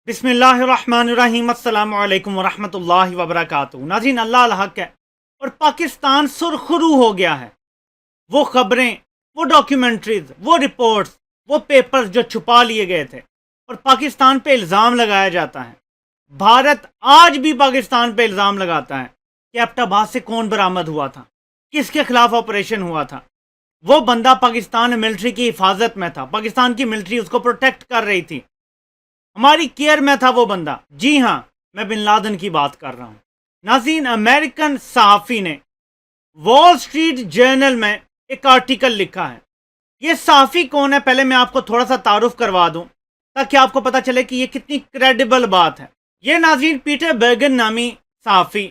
بسم اللہ الرحمن الرحیم، السلام علیکم ورحمۃ اللہ وبرکاتہ۔ ناظرین، اللہ الحق ہے اور پاکستان سرخرو ہو گیا ہے۔ وہ خبریں، وہ ڈاکیومنٹریز، وہ رپورٹس، وہ پیپرز جو چھپا لیے گئے تھے اور پاکستان پہ الزام لگایا جاتا ہے۔ بھارت آج بھی پاکستان پہ الزام لگاتا ہے کہ ایبٹ آباد سے کون برآمد ہوا تھا، کس کے خلاف آپریشن ہوا تھا۔ وہ بندہ پاکستان ملٹری کی حفاظت میں تھا، پاکستان کی ملٹری اس کو پروٹیکٹ کر رہی تھی، ہماری کیئر میں تھا وہ بندہ۔ جی ہاں، میں بن لادن کی بات کر رہا ہوں۔ ناظرین، امریکن صحافی نے وال سٹریٹ جرنل میں ایک آرٹیکل لکھا ہے۔ یہ صحافی کون ہے، پہلے میں آپ کو تھوڑا سا تعارف کروا دوں تاکہ آپ کو پتا چلے کہ یہ کتنی کریڈیبل بات ہے۔ یہ ناظرین پیٹر برگن نامی صحافی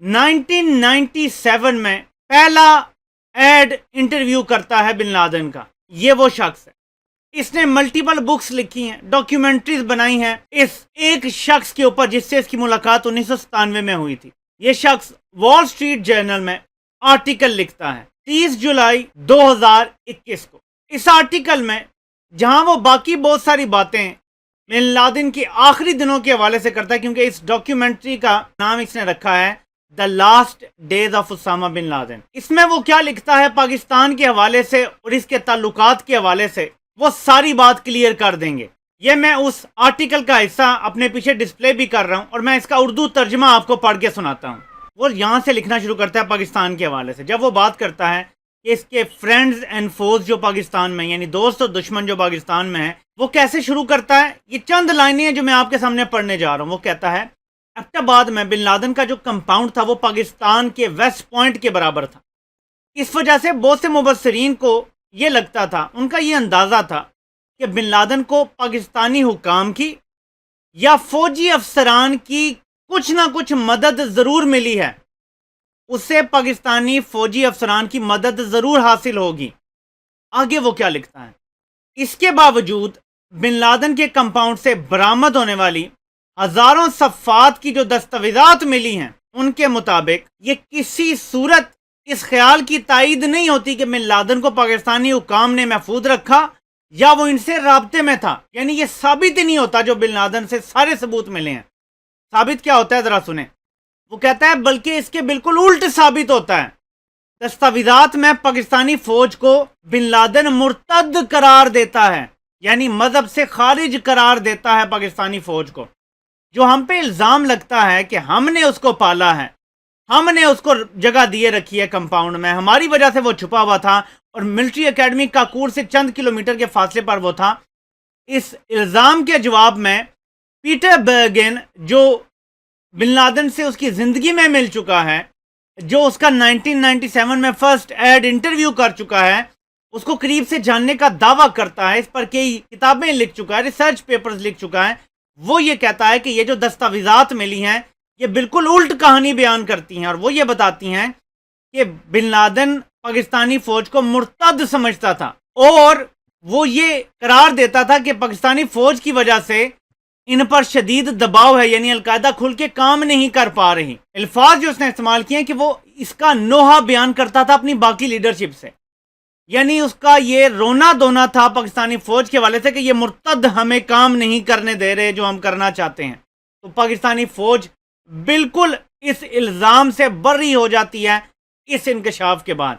1997 میں پہلا ایڈ انٹرویو کرتا ہے بن لادن کا۔ یہ وہ شخص ہے، اس نے ملٹیپل بکس لکھی ہیں، ڈاکیومنٹریز بنائی ہیں اس ایک شخص کے اوپر جس سے اس کی ملاقات 1997 میں ہوئی تھی۔ یہ شخص وال سٹریٹ جرنل میں آرٹیکل لکھتا ہے 30 جولائی 2021 کو۔ اس آرٹیکل میں جہاں وہ باقی بہت ساری باتیں بن لادن کی آخری دنوں کے حوالے سے کرتا ہے، کیونکہ اس ڈاکیومنٹری کا نام اس نے رکھا ہے the last days of Osama bin Laden. اس میں وہ کیا لکھتا ہے پاکستان کے حوالے سے اور اس کے تعلقات کے حوالے سے، وہ ساری بات کلیئر کر دیں گے۔ یہ میں اس آرٹیکل کا حصہ اپنے پیچھے ڈسپلے بھی کر رہا ہوں اور میں اس کا اردو ترجمہ آپ کو پڑھ کے سناتا ہوں۔ وہ یہاں سے لکھنا شروع کرتا ہے پاکستان کے حوالے سے، جب وہ بات کرتا ہے کہ اس کے فرینڈز اینڈ فوز جو پاکستان میں، یعنی دوست اور دشمن جو پاکستان میں ہیں، وہ کیسے شروع کرتا ہے۔ یہ چند لائنیں ہیں جو میں آپ کے سامنے پڑھنے جا رہا ہوں۔ وہ کہتا ہے ایبٹ آباد میں بن لادن کا جو کمپاؤنڈ تھا وہ پاکستان کے ویسٹ پوائنٹ کے برابر تھا۔ اس وجہ سے بہت سے مبصرین کو یہ لگتا تھا، ان کا یہ اندازہ تھا کہ بن لادن کو پاکستانی حکام کی یا فوجی افسران کی کچھ نہ کچھ مدد ضرور ملی ہے، اسے پاکستانی فوجی افسران کی مدد ضرور حاصل ہوگی۔ آگے وہ کیا لکھتا ہے، اس کے باوجود بن لادن کے کمپاؤنڈ سے برآمد ہونے والی ہزاروں صفحات کی جو دستاویزات ملی ہیں، ان کے مطابق یہ کسی صورت اس خیال کی تائید نہیں ہوتی کہ بن لادن کو پاکستانی حکام نے محفوظ رکھا یا وہ ان سے رابطے میں تھا۔ یعنی یہ ثابت ہی نہیں ہوتا جو بن لادن سے سارے ثبوت ملے ہیں۔ ثابت کیا ہوتا ہے ذرا سنیں۔ وہ کہتا ہے بلکہ اس کے بالکل الٹ ثابت ہوتا ہے۔ دستاویزات میں پاکستانی فوج کو بن لادن مرتد قرار دیتا ہے، یعنی مذہب سے خارج قرار دیتا ہے پاکستانی فوج کو۔ جو ہم پہ الزام لگتا ہے کہ ہم نے اس کو پالا ہے، ہم نے اس کو جگہ دیے رکھی ہے کمپاؤنڈ میں، ہماری وجہ سے وہ چھپا ہوا تھا اور ملٹری اکیڈمی کاکور سے چند کلومیٹر کے فاصلے پر وہ تھا۔ اس الزام کے جواب میں پیٹر برگن، جو بن لادن سے اس کی زندگی میں مل چکا ہے، جو اس کا 1997 میں فرسٹ ایڈ انٹرویو کر چکا ہے، اس کو قریب سے جاننے کا دعویٰ کرتا ہے، اس پر کئی کتابیں لکھ چکا ہے، ریسرچ پیپرز لکھ چکا ہے۔ وہ یہ کہتا ہے کہ یہ جو دستاویزات ملی ہیں یہ بالکل الٹ کہانی بیان کرتی ہیں، اور وہ یہ بتاتی ہیں کہ بن لادن پاکستانی فوج کو مرتد سمجھتا تھا اور وہ یہ قرار دیتا تھا کہ پاکستانی فوج کی وجہ سے ان پر شدید دباؤ ہے، یعنی القاعدہ کھل کے کام نہیں کر پا رہی۔ الفاظ جو اس نے استعمال کیے ہیں کہ وہ اس کا نوحہ بیان کرتا تھا اپنی باقی لیڈرشپ سے، یعنی اس کا یہ رونا دھونا تھا پاکستانی فوج کے والے سے کہ یہ مرتد ہمیں کام نہیں کرنے دے رہے جو ہم کرنا چاہتے ہیں۔ تو پاکستانی فوج بالکل اس الزام سے بری ہو جاتی ہے اس انکشاف کے بعد۔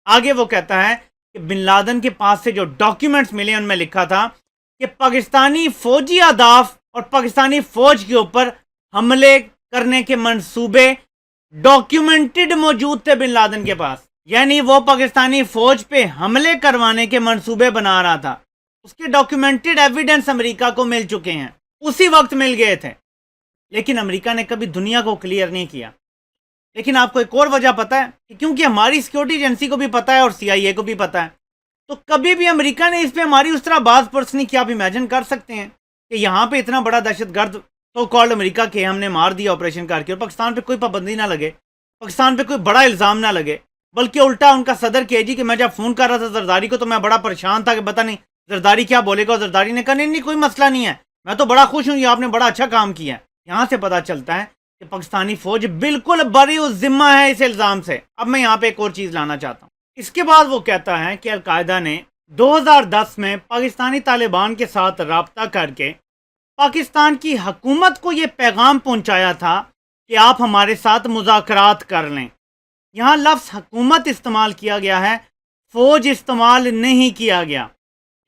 آگے وہ کہتا ہے کہ بن لادن کے پاس سے جو ڈاکیومنٹس ملے ان میں لکھا تھا کہ پاکستانی فوجی اہداف اور پاکستانی فوج کے اوپر حملے کرنے کے منصوبے ڈاکیومنٹڈ موجود تھے بن لادن کے پاس، یعنی وہ پاکستانی فوج پہ حملے کروانے کے منصوبے بنا رہا تھا۔ اس کے ڈاکیومنٹڈ ایویڈنس امریکہ کو مل چکے ہیں، اسی وقت مل گئے تھے، لیکن امریکہ نے کبھی دنیا کو کلیئر نہیں کیا۔ لیکن آپ کو ایک اور وجہ پتا ہے کہ کیونکہ ہماری سیکیورٹی ایجنسی کو بھی پتا ہے اور CIA کو بھی پتا ہے، تو کبھی بھی امریکہ نے اس پہ ہماری اس طرح باز پرس نہیں کیا۔ آپ امیجن کر سکتے ہیں کہ یہاں پہ اتنا بڑا دہشت گرد تو کالڈ امریکہ کے ہم نے مار دیا آپریشن کر کے، اور پاکستان پہ کوئی پابندی نہ لگے، پاکستان پہ کوئی بڑا الزام نہ لگے، بلکہ الٹا ان کا صدر KG کہ میں جب فون کر رہا تھا زرداری کو تو میں بڑا پریشان تھا کہ پتہ نہیں زرداری کیا بولے گا، اور زرداری نے کہا نہیں کوئی مسئلہ نہیں ہے، میں تو بڑا خوش ہوں، یہ آپ نے بڑا اچھا کام کیا ہے۔ یہاں سے پتا چلتا ہے کہ پاکستانی فوج بالکل بری الذمہ ہے اس الزام سے۔ اب میں یہاں پہ ایک اور چیز لانا چاہتا ہوں۔ اس کے بعد وہ کہتا ہے کہ القاعدہ نے 2010 میں پاکستانی طالبان کے ساتھ رابطہ کر کے پاکستان کی حکومت کو یہ پیغام پہنچایا تھا کہ آپ ہمارے ساتھ مذاکرات کر لیں. یہاں لفظ حکومت استعمال کیا گیا ہے، فوج استعمال نہیں کیا گیا.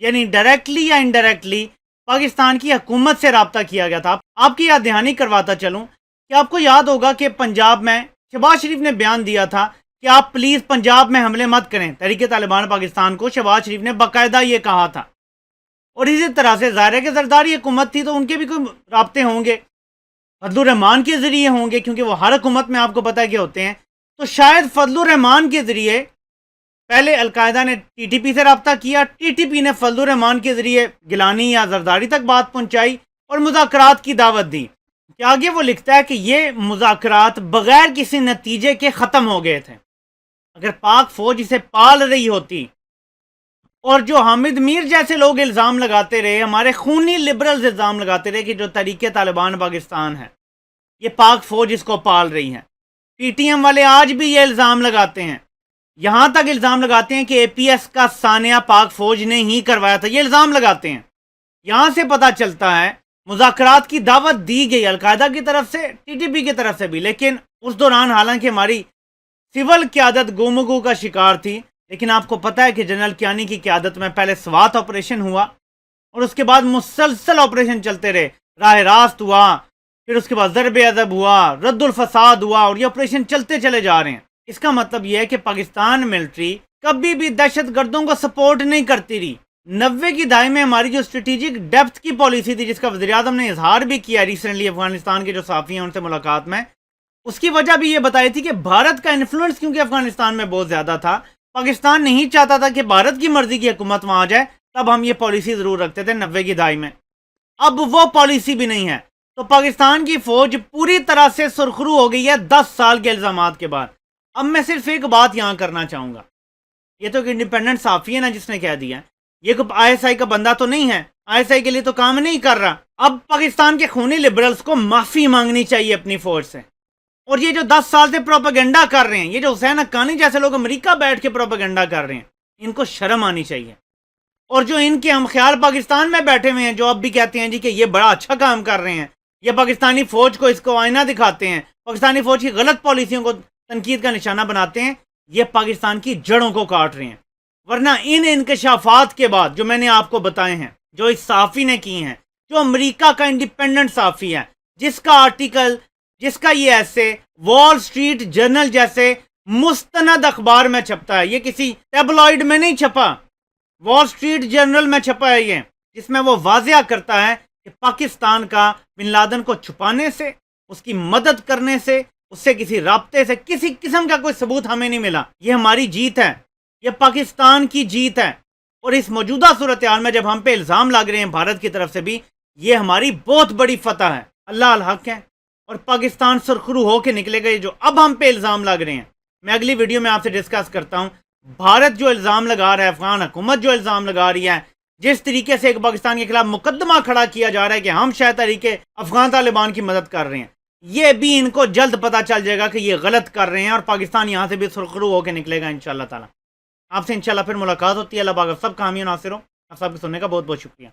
یعنی ڈائریکٹلی یا انڈائریکٹلی پاکستان کی حکومت سے رابطہ کیا گیا تھا. آپ کی یاد دہانی کرواتا چلوں کہ آپ کو یاد ہوگا کہ پنجاب میں شہباز شریف نے بیان دیا تھا کہ آپ پلیز پنجاب میں حملے مت کریں. تحریک طالبان پاکستان کو شہباز شریف نے باقاعدہ یہ کہا تھا. اور اسی طرح سے ظاہر ہے کہ زرداری حکومت تھی تو ان کے بھی کوئی رابطے ہوں گے، فضل الرحمان کے ذریعے ہوں گے، کیونکہ وہ ہر حکومت میں آپ کو پتہ ہے کہ ہوتے ہیں. تو شاید فضل الرحمان کے ذریعے پہلے القاعدہ نے ٹی ٹی پی سے رابطہ کیا، ٹی ٹی پی نے فضل الرحمان کے ذریعے گیلانی یا زرداری تک بات پہنچائی اور مذاکرات کی دعوت دی. کہ آگے وہ لکھتا ہے کہ یہ مذاکرات بغیر کسی نتیجے کے ختم ہو گئے تھے. اگر پاک فوج اسے پال رہی ہوتی اور جو حامد میر جیسے لوگ الزام لگاتے رہے، ہمارے خونی لبرلز الزام لگاتے رہے کہ جو تحریک طالبان پاکستان ہے یہ پاک فوج اس کو پال رہی ہے. پی ٹی ایم والے آج بھی یہ الزام لگاتے ہیں، یہاں تک الزام لگاتے ہیں کہ اے پی ایس کا سانحہ پاک فوج نے ہی کروایا تھا. یہ الزام لگاتے ہیں. یہاں سے پتہ چلتا ہے مذاکرات کی دعوت دی گئی القاعدہ کی طرف سے، ٹی ٹی پی کی طرف سے بھی، لیکن اس دوران حالانکہ ہماری سول قیادت گومگو کا شکار تھی. لیکن آپ کو پتہ ہے کہ جنرل کیانی کی قیادت میں پہلے سوات آپریشن ہوا اور اس کے بعد مسلسل آپریشن چلتے رہے. راہ راست ہوا، پھر اس کے بعد ضرب عضب ہوا، رد الفساد ہوا، اور یہ آپریشن چلتے چلے جا رہے ہیں. اس کا مطلب یہ ہے کہ پاکستان ملٹری کبھی بھی دہشت گردوں کو سپورٹ نہیں کرتی رہی. 90 کی دہائی میں ہماری جو اسٹریٹجک ڈیپتھ کی پالیسی تھی، جس کا وزیر اعظم نے اظہار بھی کیا ریسنٹلی افغانستان کے جو صحافی ہیں ان سے ملاقات میں، اس کی وجہ بھی یہ بتائی تھی کہ بھارت کا انفلوئنس کیونکہ افغانستان میں بہت زیادہ تھا، پاکستان نہیں چاہتا تھا کہ بھارت کی مرضی کی حکومت وہاں آ جائے. تب ہم یہ پالیسی ضرور رکھتے تھے 90 کی دہائی میں. اب وہ پالیسی بھی نہیں ہے. تو پاکستان کی فوج پوری طرح سے سرخرو ہو گئی ہے 10 سال کے الزامات کے بعد. اب میں صرف ایک بات یہاں کرنا چاہوں گا. یہ تو ایک انڈیپینڈنٹ صحافی ہے نا جس نے کہہ دیا، یہ کوئی آئی ایس آئی کا بندہ تو نہیں ہے، آئی ایس آئی کے لیے تو کام نہیں کر رہا. اب پاکستان کے خونی لبرلز کو معافی مانگنی چاہیے اپنی فوج سے. اور یہ جو 10 سال سے پروپیگنڈا کر رہے ہیں، یہ جو حسین حقانی جیسے لوگ امریکہ بیٹھ کے پروپیگنڈا کر رہے ہیں، ان کو شرم آنی چاہیے. اور جو ان کے ہم خیال پاکستان میں بیٹھے ہوئے ہیں، جو اب بھی کہتے ہیں جی کہ یہ بڑا اچھا کام کر رہے ہیں، یہ پاکستانی فوج کو اس کو آئینہ دکھاتے ہیں، پاکستانی فوج کی غلط پالیسیوں کو تنقید کا نشانہ بناتے ہیں، یہ پاکستان کی جڑوں کو کاٹ رہے ہیں. ورنہ ان انکشافات کے بعد جو میں نے آپ کو بتائے ہیں، جو اس صحافی نے کی ہیں، جو امریکہ کا انڈیپینڈنٹ صحافی ہے، جس کا آرٹیکل، جس کا یہ ایسے وال سٹریٹ جرنل جیسے مستند اخبار میں چھپتا ہے، یہ کسی ٹیبلوئڈ میں نہیں چھپا، وال سٹریٹ جرنل میں چھپا ہے یہ، جس میں وہ واضح کرتا ہے کہ پاکستان کا بن لادن کو چھپانے سے، اس کی مدد کرنے سے، اس سے کسی رابطے سے کسی قسم کا کوئی ثبوت ہمیں نہیں ملا. یہ ہماری جیت ہے، یہ پاکستان کی جیت ہے. اور اس موجودہ صورتحال میں جب ہم پہ الزام لگ رہے ہیں بھارت کی طرف سے بھی، یہ ہماری بہت بڑی فتح ہے. اللہ الحق ہے اور پاکستان سرخرو ہو کے نکلے گئے. جو اب ہم پہ الزام لگ رہے ہیں میں اگلی ویڈیو میں آپ سے ڈسکس کرتا ہوں. بھارت جو الزام لگا رہا ہے، افغان حکومت جو الزام لگا رہی ہے، جس طریقے سے ایک پاکستان کے خلاف مقدمہ کھڑا کیا جا رہا ہے کہ ہم شاید تحریک افغان طالبان کی مدد کر رہے ہیں، یہ بھی ان کو جلد پتہ چل جائے گا کہ یہ غلط کر رہے ہیں اور پاکستان یہاں سے بھی سرخرو ہو کے نکلے گا انشاءاللہ تعالی. آپ سے انشاءاللہ پھر ملاقات ہوتی ہے. اللہ پاک سب کا حامی و ناصر ہو. آپ سب کے سننے کا بہت بہت شکریہ.